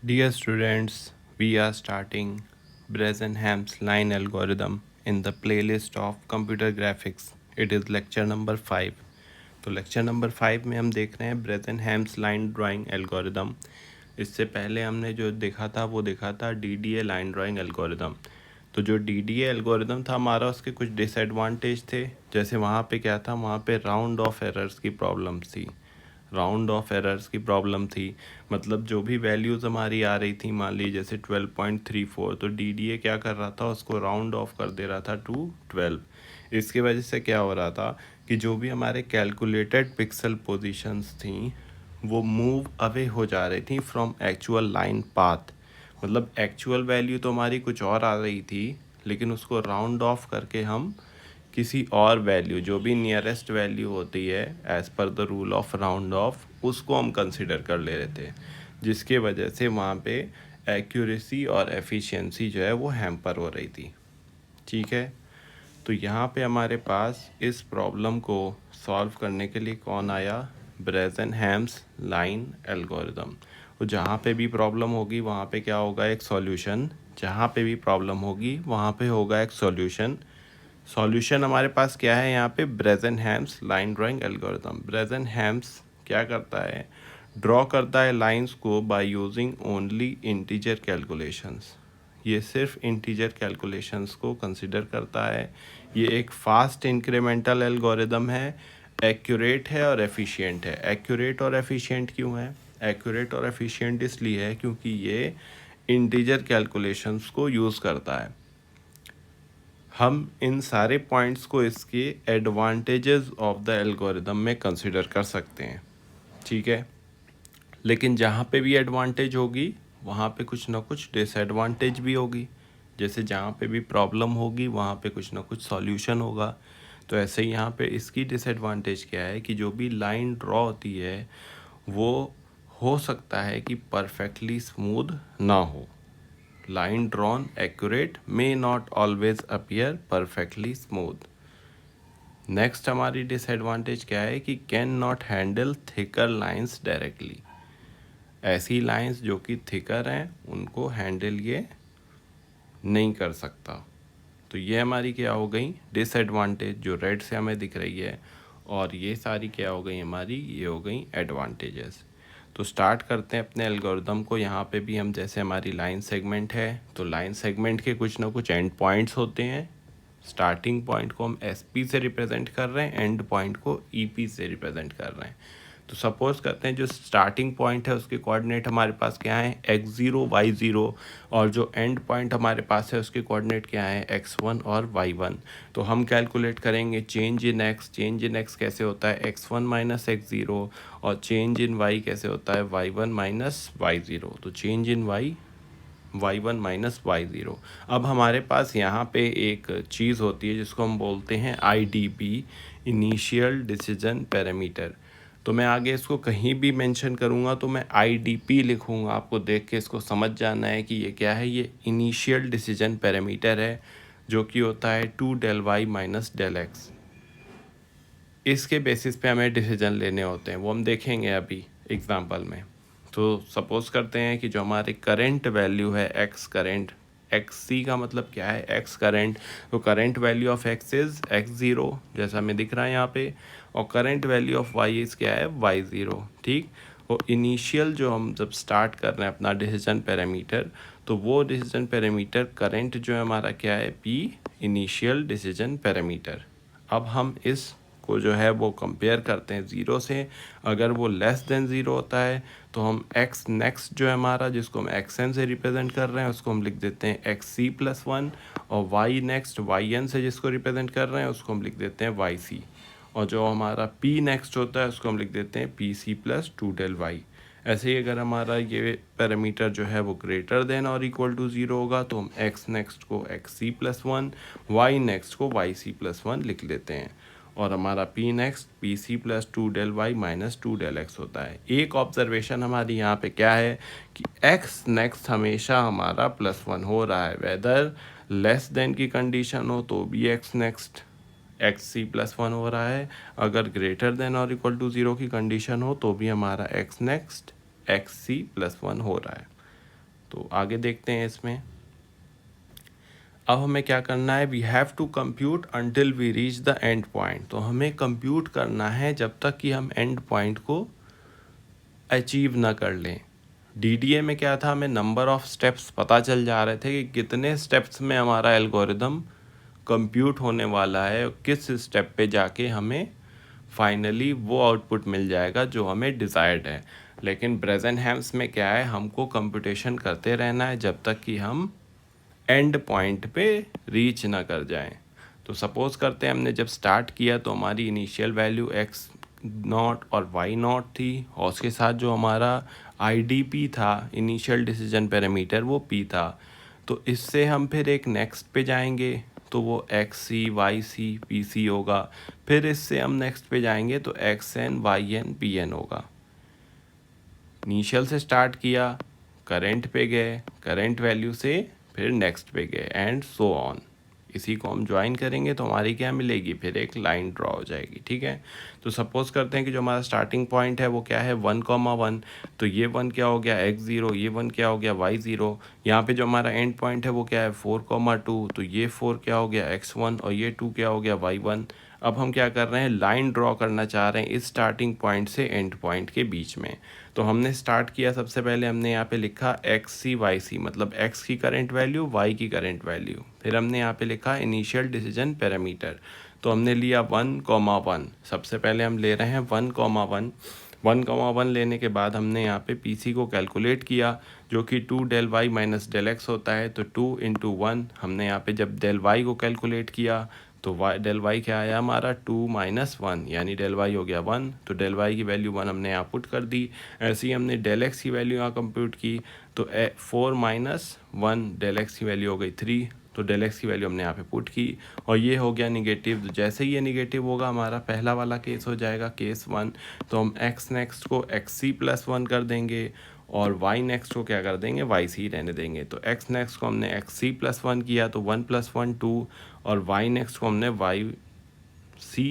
Dear students, we are starting Bresenham's line algorithm in the playlist of computer graphics. It is lecture number 5. तो lecture number 5 में हम देख रहे हैं ब्रेजनहैम्स line drawing algorithm. इससे पहले हमने जो देखा था वो देखा था डीडीए लाइन ड्राइंग एल्गोरिदम। तो जो डीडीए एल्गोरिदम था हमारा, उसके कुछ डिसएडवांटेज थे। जैसे वहाँ पे क्या था, वहाँ पे राउंड ऑफ एरर्स की प्रॉब्लम्स थी। राउंड ऑफ एरर्स की प्रॉब्लम थी, मतलब जो भी वैल्यूज़ हमारी आ रही थी, मान लीजिए जैसे 12.34, तो डीडीए क्या कर रहा था, उसको राउंड ऑफ कर दे रहा था टू 12। इसकी वजह से क्या हो रहा था कि जो भी हमारे कैलकुलेटेड पिक्सल पोजीशंस थी वो मूव अवे हो जा रही थी फ्रॉम एक्चुअल लाइन पाथ। मतलब एक्चुअल वैल्यू तो हमारी कुछ और आ रही थी, लेकिन उसको राउंड ऑफ करके हम किसी और वैल्यू, जो भी नियरेस्ट वैल्यू होती है as per the rule of round of, उसको हम कंसिडर कर ले रहे थे, जिसके वजह से वहाँ पे एक्यूरेसी और एफिशिएंसी जो है वो हैम्पर हो रही थी। ठीक है, तो यहाँ पे हमारे पास इस प्रॉब्लम को सॉल्व करने के लिए कौन आया, ब्रेजनहैम्स लाइन एल्गोरिदम। तो जहाँ पे भी प्रॉब्लम होगी वहाँ पे क्या होगा, एक सॉल्यूशन। जहाँ पे भी प्रॉब्लम होगी वहाँ पे होगा एक सॉल्यूशन। सॉल्यूशन हमारे पास क्या है यहाँ पे, ब्रेजनहैम्स लाइन ड्राइंग एल्गोरिथम। ब्रेजनहैम्स क्या करता है, ड्रॉ करता है लाइंस को by using only integer calculations. ये सिर्फ इंटीजर कैलकुलेशंस को कंसिडर करता है। ये एक फास्ट इंक्रीमेंटल एल्गोरिदम है, एक्यूरेट है और एफिशिएंट है। एक्यूरेट और एफिशिएंट क्यों है, एक्यूरेट और एफिशिएंट इसलिए है क्योंकि ये इंटीजर कैलकुलेशंस को यूज़ करता है। हम इन सारे पॉइंट्स को इसके एडवांटेजेस ऑफ द एल्गोरिदम में कंसिडर कर सकते हैं। ठीक है, लेकिन जहाँ पे भी एडवांटेज होगी वहाँ पे कुछ ना कुछ डिसएडवांटेज भी होगी। जैसे जहाँ पे भी प्रॉब्लम होगी वहाँ पे कुछ ना कुछ सॉल्यूशन होगा। तो ऐसे ही यहाँ पे इसकी डिसएडवांटेज क्या है कि जो भी लाइन ड्रॉ होती है वो हो सकता है कि परफेक्टली स्मूथ ना हो। line drawn accurate may not always appear perfectly smooth। Next हमारी डिसएडवांटेज क्या है कि can not handle thicker lines directly. ऐसी लाइंस जो कि थिकर हैं उनको हैंडल ये नहीं कर सकता। तो ये हमारी क्या हो गई डिसएडवांटेज, जो रेड से हमें दिख रही है। और ये सारी क्या हो गई हमारी, ये हो गई एडवांटेजेस। तो स्टार्ट करते हैं अपने एल्गोरिदम को। यहाँ पे भी हम, जैसे हमारी लाइन सेगमेंट है, तो लाइन सेगमेंट के कुछ ना कुछ एंड पॉइंट्स होते हैं। स्टार्टिंग पॉइंट को हम एस पी से रिप्रेजेंट कर रहे हैं, एंड पॉइंट को ई पी से रिप्रेजेंट कर रहे हैं। तो सपोज करते हैं जो स्टार्टिंग पॉइंट है उसके कोऑर्डिनेट हमारे पास क्या है, x0 y0, और जो एंड पॉइंट हमारे पास है उसके कोऑर्डिनेट क्या है, x1 और y1। तो हम कैलकुलेट करेंगे change in x। Change in x कैसे होता है, x1 माइनस x0, और चेंज इन y कैसे होता है, y1 माइनस y0। तो change in y1 minus y0। अब हमारे पास यहाँ पे एक चीज़ होती है जिसको हम बोलते हैं IDP, इनिशियल डिसीजन पैरामीटर। तो मैं आगे इसको कहीं भी मेंशन करूँगा तो मैं IDP लिखूँगा, आपको देख के इसको समझ जाना है कि ये क्या है। ये इनिशियल डिसीजन पैरामीटर है जो कि होता है 2 del y minus del x। इसके बेसिस पे हमें डिसीजन लेने होते हैं, वो हम देखेंगे अभी एग्जांपल में। तो सपोज करते हैं कि जो हमारे करंट वैल्यू है एक्स करंट, एक्स सी का मतलब क्या है, एक्स करंट। तो current value of x is x0, जैसा हमें दिख रहा है यहाँ पे, और current value of y is क्या है, y0। ठीक, और इनिशियल जो हम जब स्टार्ट कर रहे हैं अपना डिसीजन पैरामीटर, तो वो डिसीजन पैरामीटर करंट जो है हमारा क्या है, p इनिशियल डिसीजन पैरामीटर। अब हम इस को जो है वो कंपेयर करते हैं ज़ीरो से। अगर वो लेस देन ज़ीरो होता है तो हम एक्स नेक्स्ट जो है हमारा, जिसको हम एक्स एन से रिप्रेजेंट कर रहे हैं, उसको हम लिख देते हैं एक्स सी प्लस वन। और वाई नेक्स्ट वाई एन से जिसको रिप्रेजेंट कर रहे हैं उसको हम लिख देते हैं वाई सी। और जो हमारा पी नेक्स्ट होता है उसको हम लिख देते हैं p c plus 2 del y। ऐसे ही अगर हमारा ये पैरामीटर जो है वो ग्रेटर देन और इक्वल टू ज़ीरो होगा तो हम एक्स नेक्स्ट को x c plus one, y next को वाई सी प्लस वन लिख लेते हैं। और हमारा p next p c plus 2 del y minus 2 del x होता है। एक ऑब्जर्वेशन हमारी यहाँ पे क्या है कि एक्स नेक्स्ट हमेशा हमारा प्लस वन हो रहा है, वेदर लेस देन की कंडीशन हो तो भी x next x c plus one हो रहा है, अगर ग्रेटर देन और इक्वल टू ज़ीरो की कंडीशन हो तो भी हमारा x next x c plus one हो रहा है। तो आगे देखते हैं इसमें। अब हमें क्या करना है, we have to compute until we reach the end point. तो हमें कंप्यूट करना है जब तक कि हम एंड पॉइंट को अचीव ना कर लें। डीडीए में क्या था, हमें नंबर ऑफ स्टेप्स पता चल जा रहे थे कि कितने स्टेप्स में हमारा एल्गोरिदम कंप्यूट होने वाला है, किस स्टेप पे जाके हमें फाइनली वो आउटपुट मिल जाएगा जो हमें डिज़ायर्ड है। लेकिन ब्रेज़नहेम्स में क्या है, हमको कंप्यूटेशन करते रहना है जब तक कि हम एंड पॉइंट पे रीच ना कर जाएं। तो सपोज़ करते हैं हमने जब स्टार्ट किया तो हमारी इनिशियल वैल्यू एक्स नॉट और वाई नॉट थी, और उसके साथ जो हमारा आईडीपी था, इनिशियल डिसीजन पैरामीटर, वो पी था। तो इससे हम फिर एक नेक्स्ट पे जाएंगे तो वो x c y c p c होगा। फिर इससे हम नेक्स्ट पे जाएंगे तो x n y n p n होगा। इनिशियल से स्टार्ट किया, करंट पे गए, करंट वैल्यू से फिर नेक्स्ट पे गए, एंड सो ऑन। इसी को हम ज्वाइन करेंगे तो हमारी क्या मिलेगी, फिर एक लाइन ड्रॉ हो जाएगी। ठीक है, तो सपोज करते हैं कि जो हमारा स्टार्टिंग पॉइंट है वो क्या है 1,1। तो ये 1 क्या हो गया x0, ये 1 क्या हो गया y0। यहाँ पे जो हमारा एंड पॉइंट है वो क्या है 4,2। तो ये 4 क्या हो गया x1, और ये 2 क्या हो गया y1। अब हम क्या कर रहे हैं, लाइन ड्रॉ करना चाह रहे हैं इस स्टार्टिंग पॉइंट से एंड पॉइंट के बीच में। तो हमने स्टार्ट किया, सबसे पहले हमने यहाँ पे लिखा एक्स सी वाई सी, मतलब एक्स की करंट वैल्यू, वाई की करंट वैल्यू। फिर हमने यहाँ पे लिखा इनिशियल डिसीजन पैरामीटर। तो हमने लिया 1,1। सबसे पहले हम ले रहे हैं 1,1। 1,1 लेने के बाद हमने यहाँ पे पीसी को कैलकुलेट किया, जो कि 2 del y minus del x होता है। तो 2 इंटू 1, हमने यहाँ पे जब डेल वाई को कैलकुलेट किया तो वाई डेल वाई क्या आया हमारा 2 माइनस 1, यानी डेल वाई हो गया 1। तो डेल वाई की वैल्यू 1 हमने यहाँ पुट कर दी। ऐसे ही हमने डेल एक्स की वैल्यू यहाँ कंप्यूट की, तो 4 माइनस 1, डेल एक्स की वैल्यू हो गई 3। तो डेल एक्स की वैल्यू हमने यहाँ पे पुट की, और ये हो गया निगेटिव। तो जैसे ही ये निगेटिव होगा हमारा पहला वाला केस हो जाएगा केस 1। तो हम एक्स नेक्स्ट को एक्स सी प्लस 1 कर देंगे, और y नेक्स्ट को क्या कर देंगे, वाई सी रहने देंगे। तो x नेक्स्ट को हमने एक्स सी प्लस 1 किया, तो 1 प्लस 1 2, और y नेक्स्ट को हमने वाई सी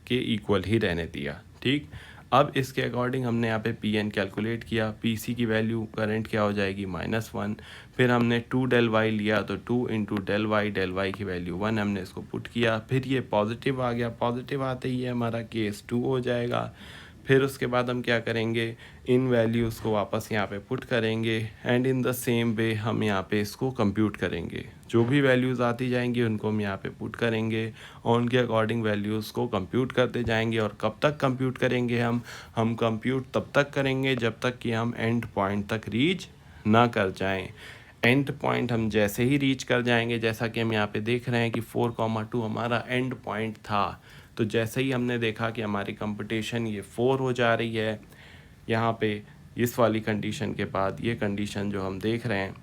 के इक्वल ही रहने दिया। ठीक, अब इसके अकॉर्डिंग हमने यहाँ पे पी एन कैलकुलेट किया। पी सी की वैल्यू करंट क्या हो जाएगी -1। फिर हमने 2 डेल वाई लिया, तो 2 इंटू डेल वाई की वैल्यू 1, हमने इसको पुट किया। फिर ये पॉजिटिव आ गया, पॉजिटिव आते ही हमारा केस 2 हो जाएगा। फिर उसके बाद हम क्या करेंगे, इन वैल्यूज़ को वापस यहाँ पे पुट करेंगे, and in the same way हम यहाँ पे इसको कंप्यूट करेंगे। जो भी वैल्यूज़ आती जाएंगी उनको हम यहाँ पे पुट करेंगे, और उनके अकॉर्डिंग वैल्यूज़ को कंप्यूट करते जाएंगे। और कब तक कंप्यूट करेंगे हम कंप्यूट तब तक करेंगे जब तक कि हम एंड पॉइंट तक रीच ना कर जाएं। एंड पॉइंट हम जैसे ही रीच कर जाएंगे, जैसा कि हम यहाँ पे देख रहे हैं कि 4,2 हमारा एंड पॉइंट था। तो जैसे ही हमने देखा कि हमारी कंपटीशन ये 4 हो जा रही है, यहाँ पे इस वाली कंडीशन के बाद ये कंडीशन जो हम देख रहे हैं,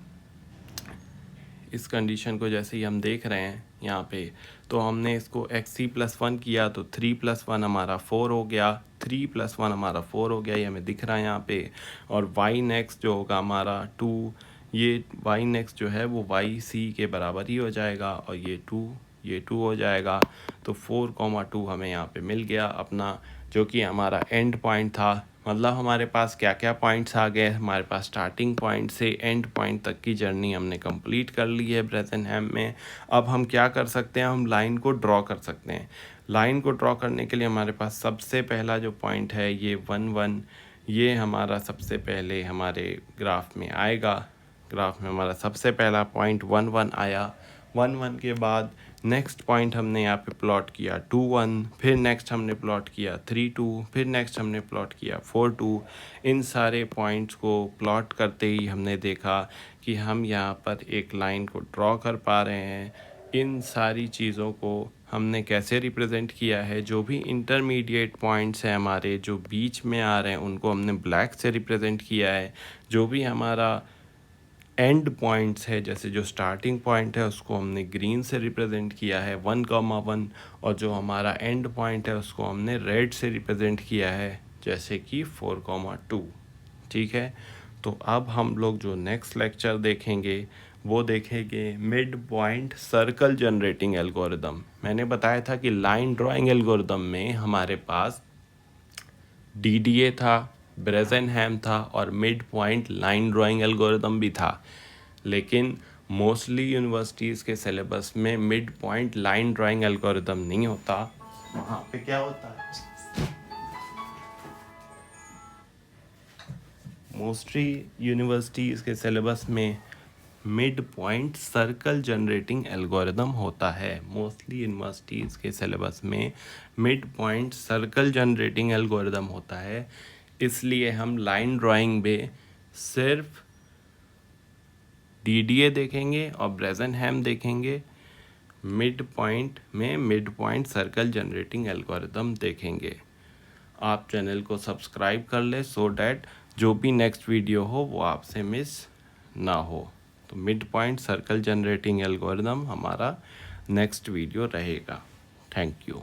इस कंडीशन को जैसे ही हम देख रहे हैं यहाँ पे, तो हमने इसको एक्स सी प्लस 1 किया, तो 3 प्लस 1 हमारा 4 हो गया। 3 प्लस 1 हमारा 4 हो गया, ये हमें दिख रहा है यहाँ पे। और वाई नेक्स्ट जो होगा हमारा 2, ये वाई नेक्स्ट जो है वो वाई सी के बराबर ही हो जाएगा, और ये 2 हो जाएगा। तो 4,2 हमें यहाँ पे मिल गया अपना, जो कि हमारा एंड पॉइंट था। मतलब हमारे पास क्या क्या पॉइंट्स आ गए, हमारे पास स्टार्टिंग पॉइंट से एंड पॉइंट तक की जर्नी हमने कंप्लीट कर ली है ब्रेज़नहेम में। अब हम क्या कर सकते हैं, हम लाइन को ड्रॉ कर सकते हैं। लाइन को ड्रॉ करने के लिए हमारे पास सबसे पहला जो पॉइंट है ये 1,1, ये हमारा सबसे पहले हमारे ग्राफ में आएगा। ग्राफ में हमारा सबसे पहला पॉइंट 1,1 आया। 1,1 के बाद नेक्स्ट पॉइंट हमने यहाँ पे प्लॉट किया 2,1, फिर नेक्स्ट हमने प्लॉट किया 3,2, फिर नेक्स्ट हमने प्लॉट किया 4,2। इन सारे पॉइंट्स को प्लॉट करते ही हमने देखा कि हम यहाँ पर एक लाइन को ड्रॉ कर पा रहे हैं। इन सारी चीज़ों को हमने कैसे रिप्रेजेंट किया है, जो भी इंटरमीडिएट पॉइंट्स हैं हमारे जो बीच में आ रहे हैं उनको हमने ब्लैक से रिप्रेजेंट किया है। जो भी हमारा एंड पॉइंट्स है, जैसे जो स्टार्टिंग पॉइंट है उसको हमने ग्रीन से रिप्रेजेंट किया है 1,1, और जो हमारा एंड पॉइंट है उसको हमने रेड से रिप्रेजेंट किया है, जैसे कि 4,2। ठीक है, तो अब हम लोग जो नेक्स्ट लेक्चर देखेंगे वो देखेंगे mid point circle generating algorithm. मैंने बताया था कि लाइन ड्राइंग एल्गोरिदम में हमारे पास डीडीए था, ब्रेज़नहेम था और mid point line drawing algorithm भी था, लेकिन मोस्टली यूनिवर्सिटीज़ के सिलेबस में mid point line drawing algorithm नहीं होता। वहाँ पे क्या होता है, मोस्टली यूनिवर्सिटीज़ के सिलेबस में mid point circle generating algorithm होता है। मोस्टली यूनिवर्सिटीज़ के सिलेबस में mid point circle generating algorithm होता है, इसलिए हम लाइन ड्राइंग में सिर्फ डीडीए देखेंगे और ब्रेज़नहेम देखेंगे, मिड पॉइंट में mid point circle generating algorithm देखेंगे। आप चैनल को सब्सक्राइब कर ले सो डैट जो भी नेक्स्ट वीडियो हो वो आपसे मिस ना हो। तो mid point circle generating algorithm हमारा नेक्स्ट वीडियो रहेगा। Thank you.